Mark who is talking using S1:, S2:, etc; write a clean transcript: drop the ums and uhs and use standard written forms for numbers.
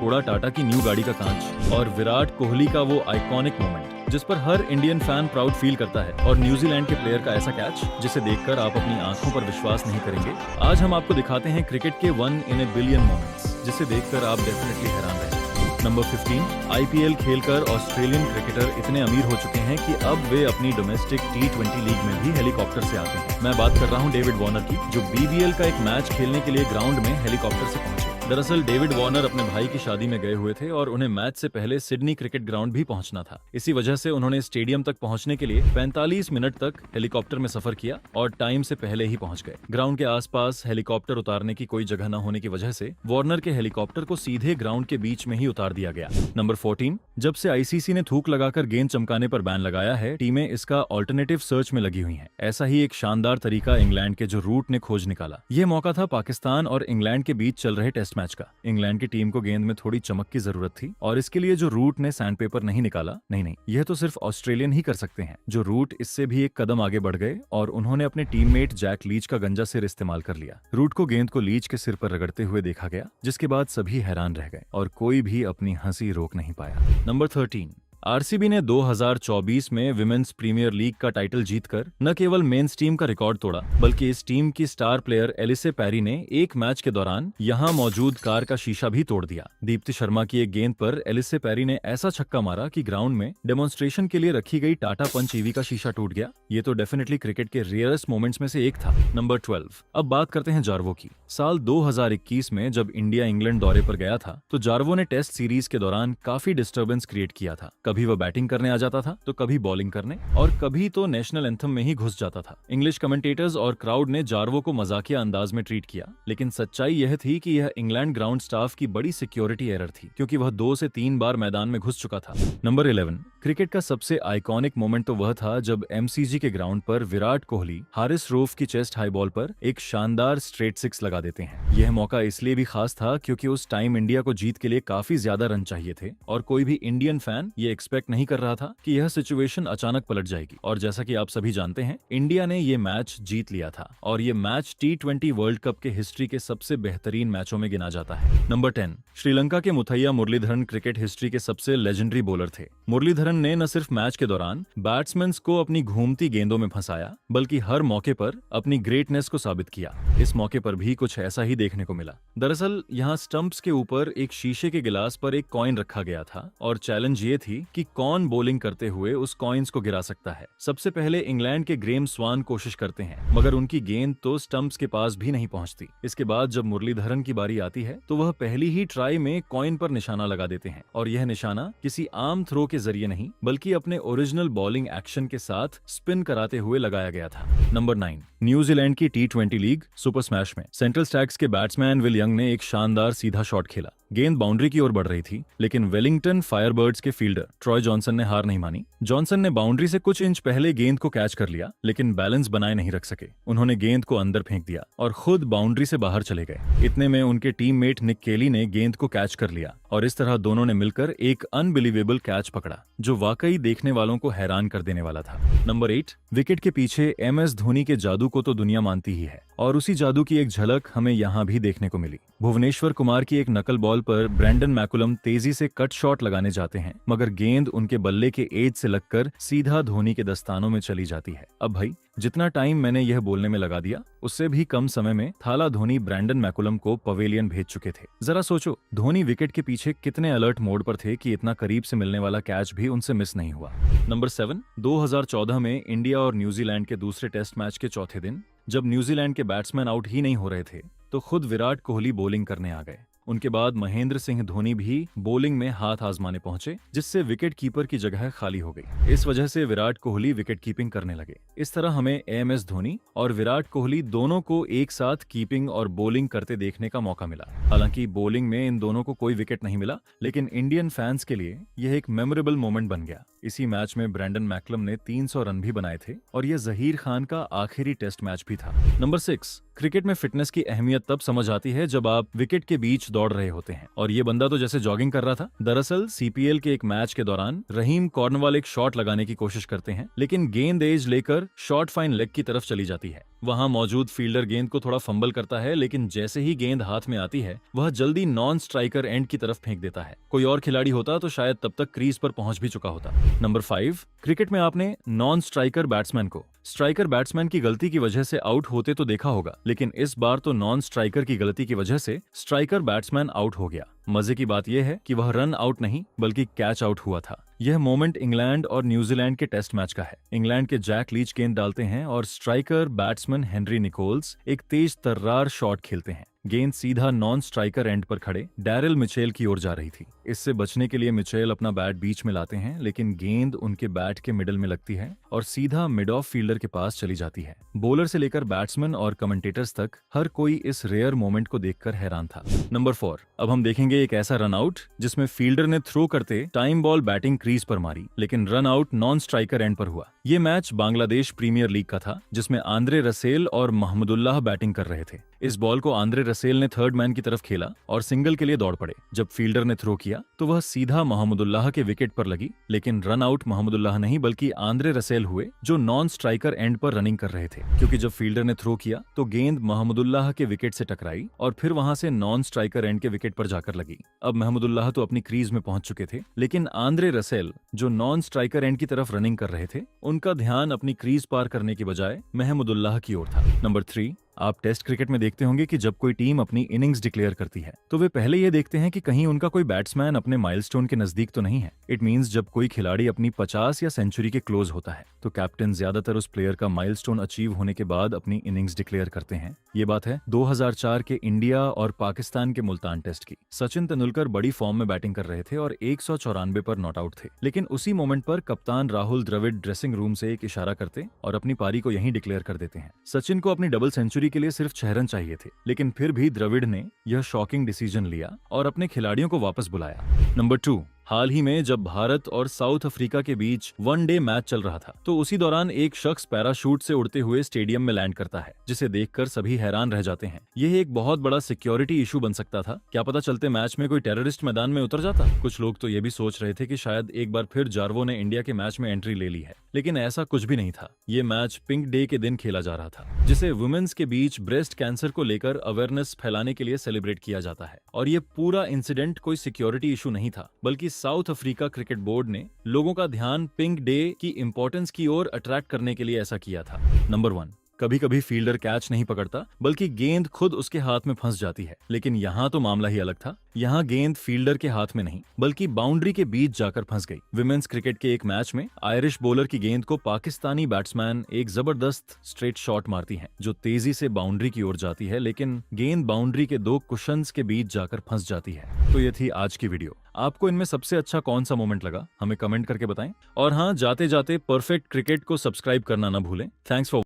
S1: फोड़ा टाटा की न्यू गाड़ी का कांच, और विराट कोहली का वो आइकॉनिक मोमेंट जिस पर हर इंडियन फैन प्राउड फील करता है, और न्यूजीलैंड के प्लेयर का ऐसा कैच जिसे देखकर आप अपनी आंखों पर विश्वास नहीं करेंगे। आज हम आपको दिखाते हैं क्रिकेट के 1 इन अ बिलियन मोमेंट्स जिसे देखकर आप डेफिनेटली हैरान रहेंगे। नंबर 15, आईपीएल खेलकर ऑस्ट्रेलियन क्रिकेटर इतने अमीर हो चुके हैं कि अब वे अपनी डोमेस्टिक T20 लीग में भी हेलीकॉप्टर से आते हैं। मैं बात कर रहा हूं डेविड वार्नर की, जो बीबीएल का एक मैच खेलने के लिए ग्राउंड में हेलीकॉप्टर से पहुंचे। दरअसल डेविड वार्नर अपने भाई की शादी में गए हुए थे और उन्हें मैच से पहले सिडनी क्रिकेट ग्राउंड भी पहुंचना था। इसी वजह से उन्होंने स्टेडियम तक पहुंचने के लिए 45 मिनट तक हेलीकॉप्टर में सफर किया और टाइम से पहले ही पहुंच गए। ग्राउंड के आसपास हेलीकॉप्टर उतारने की कोई जगह न होने की वजह से वार्नर के हेलीकॉप्टर को सीधे ग्राउंड के बीच में ही उतार दिया गया। नंबर 14, जब से आईसीसी ने थूक लगाकर गेंद चमकाने पर बैन लगाया है, टीमें इसका ऑल्टरनेटिव सर्च में लगी हुई हैं। ऐसा ही एक शानदार तरीका इंग्लैंड के जो रूट ने खोज निकाला। ये मौका था पाकिस्तान और इंग्लैंड के बीच चल रहे टेस्ट मैच का। इंग्लैंड की टीम को गेंद में थोड़ी चमक की जरूरत थी और इसके लिए जो रूट ने सैंडपेपर नहीं निकाला, नहीं, यह तो सिर्फ ऑस्ट्रेलियन ही कर सकते हैं। जो रूट इससे भी एक कदम आगे बढ़ गए और उन्होंने अपने टीममेट जैक लीच का गंजा सिर इस्तेमाल कर लिया। रूट को गेंद को लीच के सिर पर रगड़ते हुए देखा गया, जिसके बाद सभी हैरान रह गए और कोई भी अपनी हंसी रोक नहीं पाया। नंबर 13, आरसीबी ने 2024 में विमेंस प्रीमियर लीग का टाइटल जीतकर न केवल मेंस टीम का रिकॉर्ड तोड़ा, बल्कि इस टीम की स्टार प्लेयर एलिसे पैरी ने एक मैच के दौरान यहां मौजूद कार का शीशा भी तोड़ दिया। दीप्ति शर्मा की एक गेंद पर एलिसे पैरी ने ऐसा छक्का मारा कि ग्राउंड में डेमोन्स्ट्रेशन के लिए रखी गई टाटा पंच ईवी का शीशा टूट गया। ये तो डेफिनेटली क्रिकेट के रेयरेस्ट मोमेंट्स में से एक था। नंबर 12, अब बात करते हैं जार्वो की। साल 2021 में जब इंडिया इंग्लैंड दौरे पर गया था तो जार्वो ने टेस्ट सीरीज के दौरान काफी डिस्टर्बेंस क्रिएट किया था। कभी वह बैटिंग करने आ जाता था तो कभी बॉलिंग करने, और कभी तो नेशनल एंथम में ही घुस जाता था। इंग्लिश कमेंटेटर्स और क्राउड ने जार्वो को मजाकिया अंदाज में ट्रीट किया, लेकिन सच्चाई यह थी कि यह इंग्लैंड ग्राउंड स्टाफ की बड़ी सिक्योरिटी एरर थी, क्योंकि वह 2 से 3 बार मैदान में घुस चुका था। नंबर 11, क्रिकेट का सबसे आइकॉनिक मोमेंट तो वह था जब एमसीजी के ग्राउंड पर विराट कोहली हारिस रऊफ की चेस्ट हाई बॉल पर एक शानदार स्ट्रेट 6 लगा देते हैं। यह मौका इसलिए भी खास था क्योंकि उस टाइम इंडिया को जीत के लिए काफी ज्यादा रन चाहिए थे और कोई भी इंडियन फैन ये एक्सपेक्ट नहीं कर रहा था कि यह सिचुएशन अचानक पलट जाएगी। और जैसा कि आप सभी जानते हैं, इंडिया ने ये मैच जीत लिया था और ये मैच T20 वर्ल्ड कप के हिस्ट्री के सबसे बेहतरीन मैचों में गिना जाता है। नंबर 10, श्रीलंका के मुथैया मुरलीधरन क्रिकेट हिस्ट्री के सबसे लेजेंडरी बॉलर थे। मुरलीधरन ने न सिर्फ मैच के दौरान बैट्समैन को अपनी घूमती गेंदों में फंसाया, बल्कि हर मौके पर अपनी ग्रेटनेस को साबित किया। इस मौके पर भी कुछ ऐसा ही देखने को मिला। दरअसल यहाँ स्टंप्स के ऊपर एक शीशे के गिलास पर एक कॉइन रखा गया था और चैलेंज ये थी कि कौन बॉलिंग करते हुए उस कॉइन्स को गिरा सकता है। सबसे पहले इंग्लैंड के ग्रेम स्वान कोशिश करते हैं, मगर उनकी गेंद तो स्टंप्स के पास भी नहीं पहुंचती। इसके बाद जब मुरलीधरन की बारी आती है तो वह पहली ही ट्राई में कॉइन पर निशाना लगा देते हैं, और यह निशाना किसी आम थ्रो के जरिए नहीं, बल्कि अपने ओरिजिनल बॉलिंग एक्शन के साथ स्पिन कराते हुए लगाया गया था। नंबर 9, न्यूजीलैंड की T20 लीग सुपर स्मैश में सेंट्रल स्टैग्स के बैट्समैन विल यंग ने एक शानदार सीधा शॉट खेला। गेंद बाउंड्री की ओर बढ़ रही थी, लेकिन वेलिंगटन फायरबर्ड्स के फील्डर ट्रॉय जॉनसन ने हार नहीं मानी। जॉनसन ने बाउंड्री से कुछ इंच पहले गेंद को कैच कर लिया, लेकिन बैलेंस बनाए नहीं रख सके। उन्होंने गेंद को अंदर फेंक दिया और खुद बाउंड्री से बाहर चले गए। इतने में उनके टीममेट निक केली ने गेंद को कैच कर लिया और इस तरह दोनों ने मिलकर एक अनबिलीवेबल कैच पकड़ा, जो वाकई देखने वालों को हैरान कर देने वाला था। नंबर 8, विकेट के पीछे MS धोनी के जादू को तो दुनिया मानती ही है, और उसी जादू की एक झलक हमें यहाँ भी देखने को मिली। भुवनेश्वर कुमार की एक नकल बॉल पर ब्रैंडन मैकुलम तेजी से कट शॉट लगाने जाते हैं, मगर गेंद उनके बल्ले के एज से लगकर सीधा धोनी के दस्तानों में चली जाती है। अब भाई, जितना टाइम मैंने यह बोलने में लगा दिया, उससे भी कम समय में थाला धोनी ब्रैंडन मैकुलम को पवेलियन भेज चुके थे। जरा सोचो, धोनी विकेट के पीछे कितने अलर्ट मोड पर थे कि इतना करीब से मिलने वाला कैच भी उनसे मिस नहीं हुआ। नंबर 7, 2014 में इंडिया और न्यूजीलैंड के दूसरे टेस्ट मैच के चौथे दिन जब न्यूजीलैंड के बैट्समैन आउट ही नहीं हो रहे थे तो खुद विराट कोहली बॉलिंग करने आ गए। उनके बाद महेंद्र सिंह धोनी भी बॉलिंग में हाथ आजमाने पहुंचे, जिससे विकेट कीपर की जगह खाली हो गई। इस वजह से विराट कोहली विकेट कीपिंग करने लगे। इस तरह हमें MS धोनी और विराट कोहली दोनों को एक साथ कीपिंग और बॉलिंग करते देखने का मौका मिला। हालांकि बॉलिंग में इन दोनों को कोई विकेट नहीं मिला, लेकिन इंडियन फैंस के लिए यह एक मेमोरेबल मोमेंट बन गया। इसी मैच में ब्रैंडन मैकुलम ने 300 रन भी बनाए थे और यह जहीर खान का आखिरी टेस्ट मैच भी था। नंबर 6, क्रिकेट में फिटनेस की अहमियत तब समझ आती है जब आप विकेट के बीच दौड़ रहे होते हैं और ये बंदा तो जैसे जॉगिंग कर रहा था। दरअसल सीपीएल के एक मैच के दौरान रहीम कॉर्नवाल एक शॉट लगाने की कोशिश करते हैं, लेकिन गेंद एज लेकर शॉर्ट फाइन लेग की तरफ चली जाती है। वहां मौजूद फील्डर गेंद को थोड़ा फंबल करता है, लेकिन जैसे ही गेंद हाथ में आती है वह जल्दी नॉन स्ट्राइकर एंड की तरफ फेंक देता है। कोई और खिलाड़ी होता तो शायद तब तक क्रीज पर पहुंच भी चुका होता। नंबर 5, क्रिकेट में आपने नॉन स्ट्राइकर बैट्समैन को स्ट्राइकर बैट्समैन की गलती की वजह से आउट होते तो देखा होगा, लेकिन इस बार तो नॉन स्ट्राइकर की गलती की वजह से स्ट्राइकर बैट्समैन आउट हो गया। मजे की बात यह है कि वह रन आउट नहीं बल्कि कैच आउट हुआ था। यह मोमेंट इंग्लैंड और न्यूजीलैंड के टेस्ट मैच का है। इंग्लैंड के जैक लीच गेंद डालते हैं और स्ट्राइकर बैट्समैन हेनरी निकोल्स एक तेज तर्रार शॉट खेलते हैं। गेंद सीधा नॉन स्ट्राइकर एंड पर खड़े डैरिल मिचेल की ओर जा रही थी। इससे बचने के लिए मिचेल अपना बैट बीच में लाते हैं, लेकिन गेंद उनके बैट के मिडल में लगती है और सीधा मिड ऑफ फील्डर के पास चली जाती है। बॉलर से लेकर बैट्समैन और कमेंटेटर्स तक हर कोई इस रेयर मोमेंट को देखकर हैरान था। नंबर 4, अब हम देखेंगे एक ऐसा रन आउट जिसमें फील्डर ने थ्रो करते टाइम बॉल बैटिंग क्रीज पर मारी, लेकिन run out non striker end पर हुआ। ये मैच बांग्लादेश प्रीमियर लीग का था, जिसमें आंद्रे रसेल और महमुदुल्लाह बैटिंग कर रहे थे। इस बॉल को आंद्रे रसेल ने थर्ड मैन की तरफ खेला और सिंगल के लिए दौड़ पड़े। जब फील्डर ने थ्रो किया तो वह सीधा महमुदुल्लाह के विकेट पर लगी, लेकिन रन आउट महमुदुल्लाह नहीं बल्कि आंद्रे रसेल हुए, जो नॉन स्ट्राइकर एंड पर रनिंग कर रहे थे। क्योंकि जब फील्डर ने थ्रो किया तो गेंद महमुदुल्लाह के विकेट से टकराई और फिर वहां से नॉन स्ट्राइकर एंड के विकेट पर जाकर लगी। अब महमुदुल्लाह तो अपनी क्रीज में पहुंच चुके थे, लेकिन आंद्रे रसेल जो नॉन स्ट्राइकर एंड की तरफ रनिंग कर रहे थे, उनका ध्यान अपनी क्रीज पार करने की बजाय महमुदुल्लाह की ओर था। नंबर 3, आप टेस्ट क्रिकेट में देखते होंगे कि जब कोई टीम अपनी इनिंग्स डिक्लेयर करती है तो वे पहले ये देखते हैं कि कहीं उनका कोई बैट्समैन अपने माइलस्टोन के नजदीक तो नहीं है। इट मींस जब कोई खिलाड़ी अपनी 50 या सेंचुरी के क्लोज होता है तो कैप्टन ज्यादातर उस प्लेयर का माइलस्टोन अचीव होने के बाद अपनी इनिंग्स डिक्लेयर करते हैं। ये बात है 2004 के इंडिया और पाकिस्तान के मुल्तान टेस्ट की। सचिन तेंदुलकर बड़ी फॉर्म में बैटिंग कर रहे थे और 194 पर नॉट आउट थे, लेकिन उसी मोमेंट पर कप्तान राहुल द्रविड़ ड्रेसिंग रूम से एक इशारा करते और अपनी पारी को यहीं डिक्लेयर कर देते हैं। सचिन को अपनी डबल सेंचुरी के लिए सिर्फ 6 रन चाहिए थे, लेकिन फिर भी द्रविड़ ने यह शॉकिंग डिसीजन लिया और अपने खिलाड़ियों को वापस बुलाया। नंबर 2, हाल ही में जब भारत और साउथ अफ्रीका के बीच वनडे मैच चल रहा था तो उसी दौरान एक शख्स पैराशूट से उड़ते हुए स्टेडियम में लैंड करता है, जिसे देखकर सभी हैरान रह जाते हैं। यह एक बहुत बड़ा सिक्योरिटी इशू बन सकता था। क्या पता चलते मैच में कोई टेररिस्ट मैदान में उतर जाता। कुछ लोग तो ये भी सोच रहे थे कि शायद एक बार फिर जार्वो ने इंडिया के मैच में एंट्री ले ली है, लेकिन ऐसा कुछ भी नहीं था। ये मैच पिंक डे के दिन खेला जा रहा था, जिसे वुमेन्स के बीच ब्रेस्ट कैंसर को लेकर अवेयरनेस फैलाने के लिए सेलिब्रेट किया जाता है। और ये पूरा इंसिडेंट कोई सिक्योरिटी इशू नहीं था, बल्कि साउथ अफ्रीका क्रिकेट बोर्ड ने लोगों का ध्यान पिंक डे की इंपॉर्टेंस की ओर अट्रैक्ट करने के लिए ऐसा किया था। नंबर 1, कभी कभी फील्डर कैच नहीं पकड़ता बल्कि गेंद खुद उसके हाथ में फंस जाती है, लेकिन यहाँ तो मामला ही अलग था। यहाँ गेंद फील्डर के हाथ में नहीं बल्कि बाउंड्री के बीच जाकर फंस गई। विमेंस क्रिकेट के एक मैच में आयरिश बॉलर की गेंद को पाकिस्तानी बैट्समैन एक जबरदस्त स्ट्रेट शॉट मारती हैं, जो तेजी से बाउंड्री की ओर जाती है, लेकिन गेंद बाउंड्री के 2 कुशन्स के बीच जाकर फंस जाती है। तो ये थी आज की वीडियो। आपको इनमें सबसे अच्छा कौन सा मोमेंट लगा, हमें कमेंट करके बताएं। और हाँ, जाते जाते परफेक्ट क्रिकेट को सब्सक्राइब करना ना भूलें। Thanks for